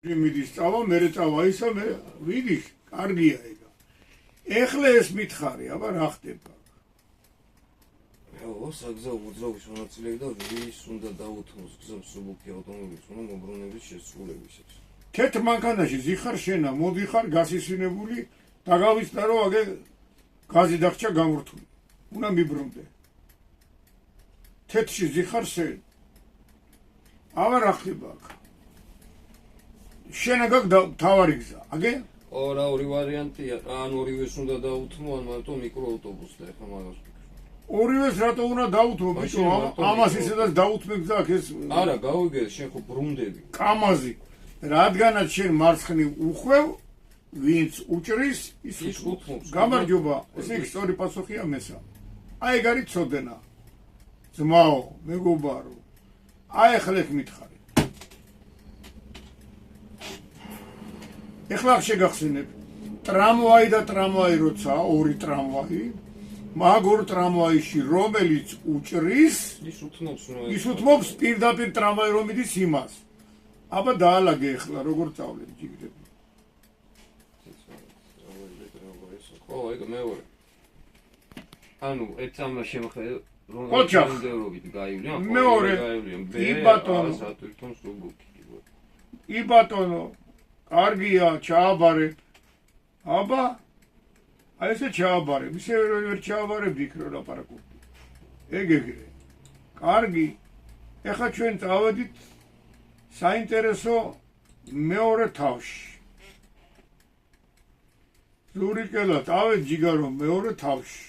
მიდის წავა, მე წავა ისა, მე ვიდის, კარგია ეგა. ეხლა ეს მითხარი, აბა რა ხდება? საგზაო მოძრაობის მონაწილეები და ვის უნდა დაუთმოს გზას სუბუქი ავტომობილის უნდა მობრუნების შესრულებისას. თეთრ მანქანაში ზიხარ შენა, მოდიხარ გასისვინებული, დაგავიწყდა რომ აგე გაზი დახჭა გამორთული. უნდა მიბრუნდე. თეთრში ზიხარ შენ. აბა რა ხდება აქ? შენ აგ თავარი გზა, აგე? რა ორი ვარიანტია, ან ორივეს უნდა დაუთმო, ან მარტო მიკროავტობუსს და ეხლა მაგას ორივეს რატო უნდა დაუთმო, ბიჭო? ამას ისედაც დაუთმე გზა აქ ეს. არა, გავიგე, შენ ხო ბრუნდები. კამაზი. რადგანაც შენ მარცხნივ უხვევ, ვინც უჭრის, ის უთმობს. გამარჯობა, ესე იგი სწორი პასუხია მესა. აი ეგ არის ცოდნა. ძმაო, მეგობარო. აი ახლა ეგ მითხარი. ეხლა შეგახსენებ, ტრამვაი და ტრამვაი როცა, ორი ტრამვაი, მაგ ორ ტრამვაიში რომელიც უჭრის, ის უთმობს პირდაპირ ტრამვაი რომ მიდის იმას. აბა დაალაგე ეხლა როგორ წავლენ ჯიგრები. ხო, ეგ მეორე. ანუ ეცამა შემხე რომ ინდევრობით გაივლიან, მეორე იბატონო სატვირთონ სუბუქი. იბატონო კარგია, ჩააბარე. აბა აი ესე ჩააბარე, ისე ვერ ჩააბარებდი იქ რომ ლაპარაკობდი. ეგ. კარგი. ეხლა ჩვენ წავედით საინტერესო მეორე თავში. ზურიკელა წავედ ჯიგარო მეორე თავში.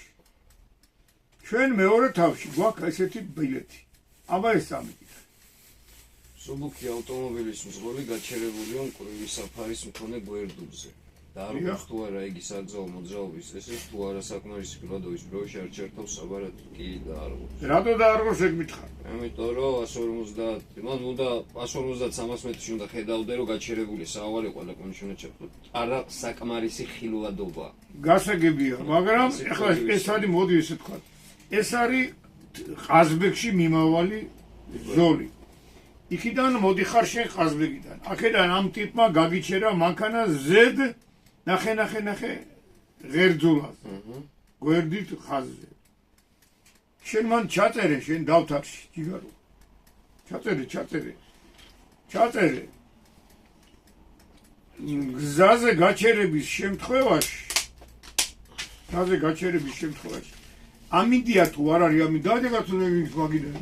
ჩვენ მეორე თავში გვაქვს ესეთი ბილეთი. აბა ეს ამით. სუბუქი ავტომობილის მძღოლი გაჩერებულია მკვრივი საფარის მქონე გვერდებზე. და არ გვაქვს თუ არა იგი საგზაო მოძრაობის წესით თუ არა საკმარისი გლადოვის დროში არ ჩართავს საბარად კი და არ გვაქვს. რატო დაარღვევს ეგ მითხარ? ამიტომ რომ 150, მან უნდა 150-300 მეტრში უნდა ხედავდე რომ გაჩერებული საავარი ყველა კონდიციონერ ჩართო. არა საკმარისი ხილვადობა. გასაგებია, მაგრამ ეხლა ეს არის მოდი ესე თქვა. ეს არის ყაზბეგში მიმავალი ზოლი. იქიდან მოდიხარ შენ ყაზბეგიდან. აქედან ამ ტიპმა გაგიჩერა მანქანა ზედ ნახე ღერძულაზე. გვერდით ხაზზე. შენ მან ჩაწერე შენ დავთარში, ჯიგარო. ჩაწერე. გზაზე გაჩერების შემთხვევაში ამინდია თუ არ არის ამინდა, დაგაც უნდა ვინც მაგიდან.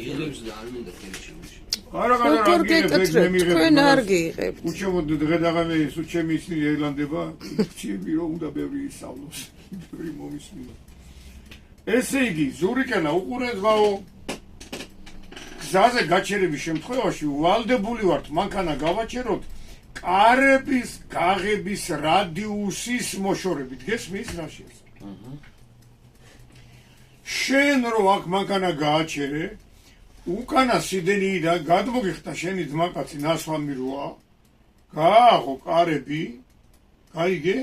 იღებს და არ მინდა ხელში. არა, თქვენ არ გიიღებთ. უჩემოდ დღედაღამე სულ ჩემი ისინი ელანდება, ცივი რომ უნდა ბევრი ისავლოს, ბევრი მომისმინო. ესე იგი, ზურიკენა უყურეთ გაო. გზაზე გაჩერების შემთხვევაში ვალდებული ვართ მანქანა გავაჩეროთ კარების გაღების რადიუსის მოშორებით. გესმის რა შეიძლება? შენ რო აქ მანქანა გააჩერე, უკანა სიდენიიდან გადმოგიხდა შენი ძმაკაცი ნასვამი როა, გააღო კარები, გაიგე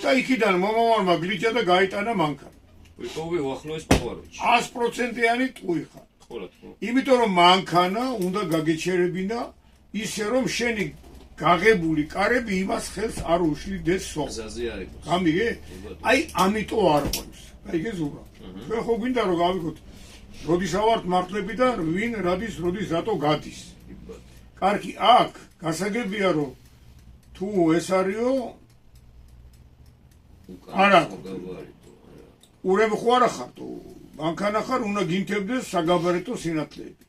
და იქიდან მომავალმა გლიჯა და გაიტანა მანქანა. ვიტოვე უახლოეს პოვაროში. 100%-იანი ტყუი ხარ. იმიტომ რომ მანქანა უნდა გაგეჩერებინა ისე რომ შენი გაღებული კარები იმას ხელს არ უშლიდეს სულ. გზაზე არ იყოს. გამიგე? აი ამიტომ არ ყვევს. გაიგე ზურა? ჩვენ ხო გვინდა რომ გავიქოთ როდის ავართ მართლებიდან ვინ რადის რატო გადის. კარგი, აქ გასაგებია რომ თუ ეს არისო არა ურემ ხო არა ხართ მანქანა ხარ უნდა გინთებდეს საგაბარეტო სინათლეები.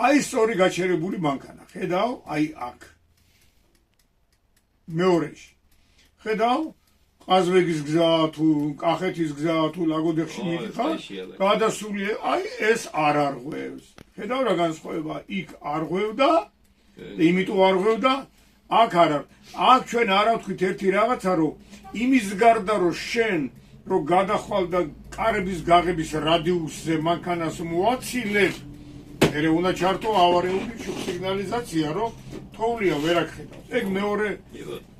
აი სწორი გაჩერებული მანქანა. ხედავ, აი აქ. მეორეში. ხედავ ყაზბეგის გზა თუ კახეთის გზა თუ ლაგოდეხში მიდიხარ, გადასულია, აი ეს არ არღვევს. ხედავ რა განსხვავება, იქ არღვევდა, იმიტომ არღვევდა, აქ არა. აქ ჩვენ არა ვთქვით ერთი რაღაცა, რომ იმის გარდა რომ შენ რო გადახვალ და კარების გაღების რადიუსზე მანქანას მოაცილებ, მერე უნდა ჩართო ავარიული სიგნალიზაცია, რომ თოვლია ვერ აღხედავს. ეგ მეორე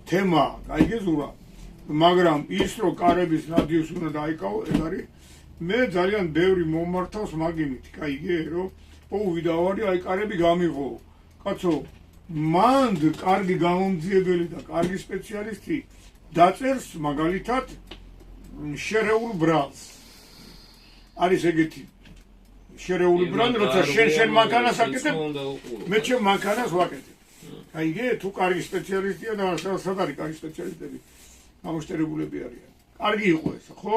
თემაა, გაიგე ზურა? მაგრამ ის რომ კარების რადიუსი უნდა დაიკავო, ეგ არის მე ძალიან ბევრი მომართავს მაგ იმით, გაიგე, რომ ვიდავარი აი კარები გამიღო. კაცო, მანდ კარგი გამომძიებელი და კარგი სპეციალისტი დაწერს მაგალითად შერეულ ბრალს. არის ეგეთი შერეული ბრალი, როცა შენ მანქანას აკეთებ, მე ჩემ მანქანას ვაკეთებ. აი იგე თუ კარგი სპეციალისტია და სად არის კარგი სპეციალისტები? გამოშტერებულები არიან. კარგი იყო ეს, ხო?